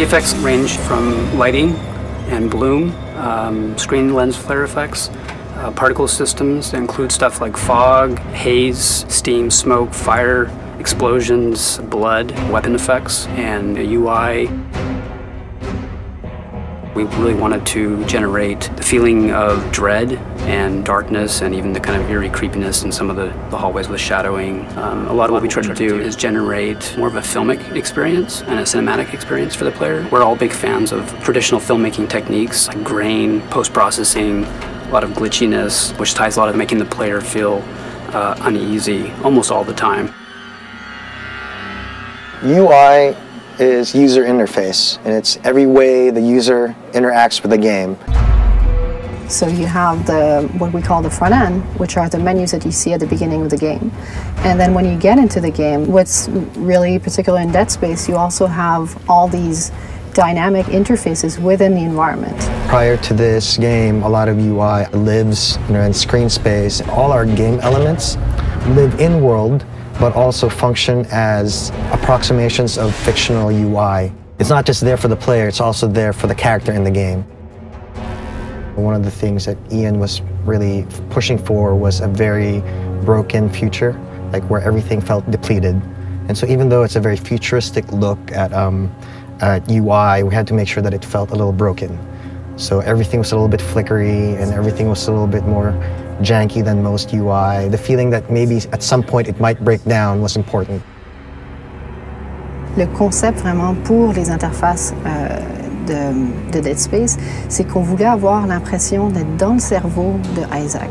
The effects range from lighting and bloom, screen lens flare effects, particle systems that include stuff like fog, haze, steam, smoke, fire, explosions, blood, weapon effects, and a UI. We really wanted to generate the feeling of dread and darkness and even the kind of eerie creepiness in some of the hallways with shadowing. A lot of what we try to do is generate more of a filmic experience and a cinematic experience for the player. We're all big fans of traditional filmmaking techniques like grain, post-processing, a lot of glitchiness, which ties a lot of making the player feel uneasy almost all the time. UI is user interface, and it's every way the user interacts with the game. So you have what we call the front end, which are the menus that you see at the beginning of the game. And then when you get into the game, what's really particular in Dead Space, you also have all these dynamic interfaces within the environment. Prior to this game, a lot of UI lives in screen space. All our game elements live in-world, but also function as approximations of fictional UI. It's not just there for the player, it's also there for the character in the game. One of the things that Ian was really pushing for was a very broken future, like where everything felt depleted. And so even though it's a very futuristic look at UI, we had to make sure that it felt a little broken. So everything was a little bit flickery and everything was a little bit more janky than most UI. The feeling that maybe at some point it might break down was important. Le concept vraiment pour les interfaces de Dead Space, c'est qu'on voulait avoir l'impression d'être dans le cerveau de Isaac.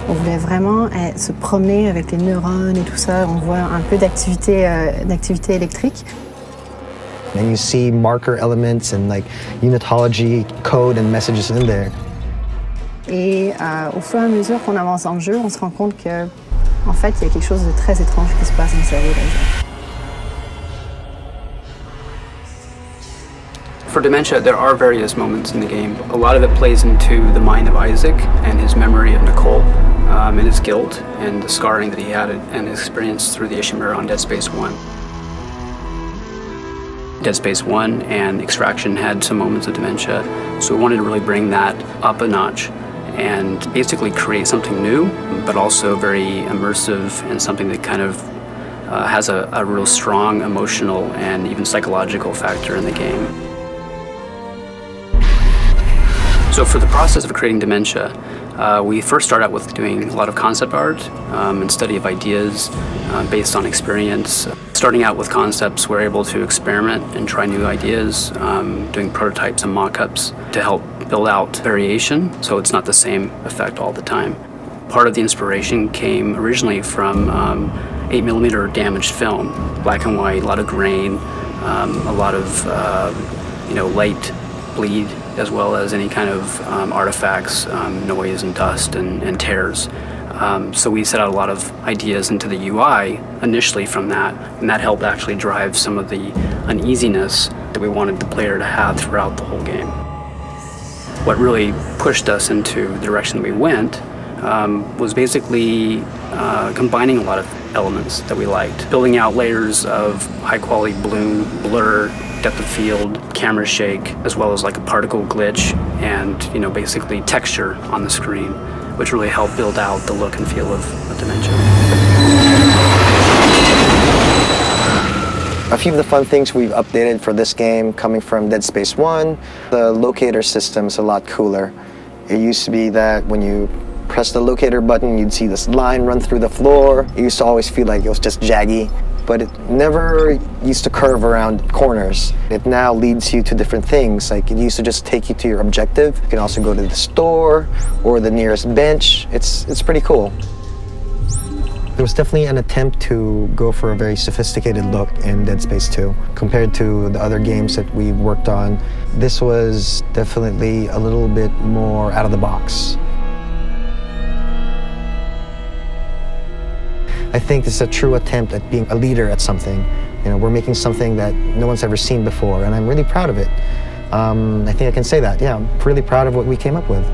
On voulait vraiment se promener avec les neurones et tout ça. On voit un peu d'activité électrique. And you see marker elements and like unitology code and messages in there. Et au fur et à mesure qu'on avance dans le jeu, on se rend compte que, en fait, il y a quelque chose de très étrange qui se passe dans le cerveau d'Isaac. For Dementia, there are various moments in the game. A lot of it plays into the mind of Isaac and his memory of Nicole, and his guilt and the scarring that he had and his experience through the Ishimura on Dead Space 1. Dead Space 1 and Extraction had some moments of dementia, so we wanted to really bring that up a notch and basically create something new, but also very immersive and something that kind of has a real strong emotional and even psychological factor in the game. So for the process of creating Dementia, we first start out with doing a lot of concept art and study of ideas based on experience. Starting out with concepts, we're able to experiment and try new ideas, doing prototypes and mock-ups to help build out variation, so it's not the same effect all the time. Part of the inspiration came originally from 8mm damaged film, black and white, a lot of grain, a lot of light bleed, as well as any kind of artifacts, noise and dust and tears. So we set out a lot of ideas into the UI initially from that, and that helped actually drive some of the uneasiness that we wanted the player to have throughout the whole game. What really pushed us into the direction that we went was basically combining a lot of elements that we liked, building out layers of high-quality bloom, blur, depth of field, camera shake, as well as like a particle glitch and basically texture on the screen, which really helped build out the look and feel of Dementia. A few of the fun things we've updated for this game coming from Dead Space 1, the locator system's a lot cooler. It used to be that when you press the locator button, you'd see this line run through the floor. It used to always feel like it was just jaggy, but it never used to curve around corners. It now leads you to different things. Like it used to just take you to your objective. You can also go to the store or the nearest bench. It's pretty cool. There was definitely an attempt to go for a very sophisticated look in Dead Space 2. Compared to the other games that we worked on, this was definitely a little bit more out of the box. I think this is a true attempt at being a leader at something. We're making something that no one's ever seen before, and I'm really proud of it. I think I can say that. Yeah, I'm really proud of what we came up with.